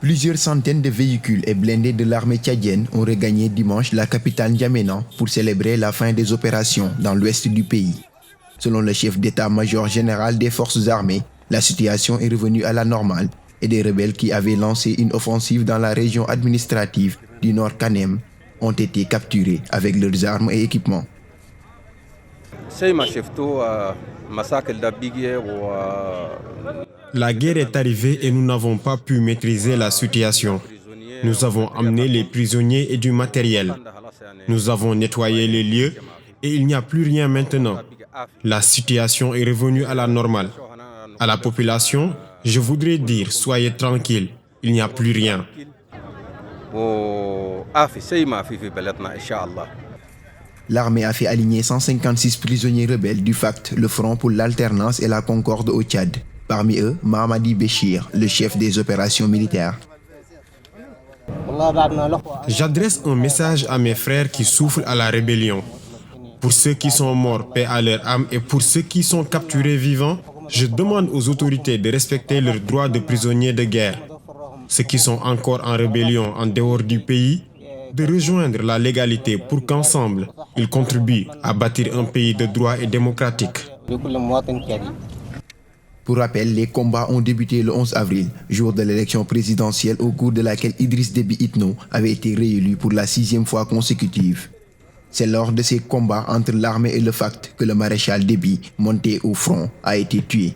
Plusieurs centaines de véhicules et blindés de l'armée tchadienne ont regagné dimanche la capitale N'Djamena pour célébrer la fin des opérations dans l'ouest du pays. Selon le chef d'état-major général des forces armées, la situation est revenue à la normale et des rebelles qui avaient lancé une offensive dans la région administrative du Nord Kanem ont été capturés avec leurs armes et équipements. La guerre est arrivée et nous n'avons pas pu maîtriser la situation. Nous avons amené les prisonniers et du matériel. Nous avons nettoyé les lieux et il n'y a plus rien maintenant. La situation est revenue à la normale. À la population, je voudrais dire, soyez tranquilles, il n'y a plus rien. L'armée a fait aligner 156 prisonniers rebelles du FACT, le Front pour l'alternance et la concorde au Tchad. Parmi eux, Mahamadi Béchir, le chef des opérations militaires. J'adresse un message à mes frères qui souffrent à la rébellion. Pour ceux qui sont morts, paix à leur âme, et pour ceux qui sont capturés vivants, je demande aux autorités de respecter leurs droits de prisonniers de guerre. Ceux qui sont encore en rébellion en dehors du pays, de rejoindre la légalité pour qu'ensemble, ils contribuent à bâtir un pays de droit et démocratique. Pour rappel, les combats ont débuté le 11 avril, jour de l'élection présidentielle au cours de laquelle Idriss Déby Itno avait été réélu pour la 6e fois consécutive. C'est lors de ces combats entre l'armée et le FACT que le maréchal Déby, monté au front, a été tué.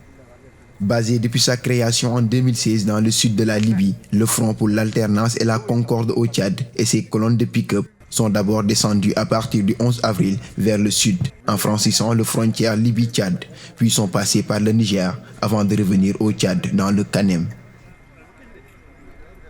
Basé depuis sa création en 2016 dans le sud de la Libye, le Front pour l'alternance et la concorde au Tchad et ses colonnes de pick-up sont d'abord descendus à partir du 11 avril vers le sud, en franchissant la frontière Libye-Tchad, puis sont passés par le Niger avant de revenir au Tchad dans le Kanem.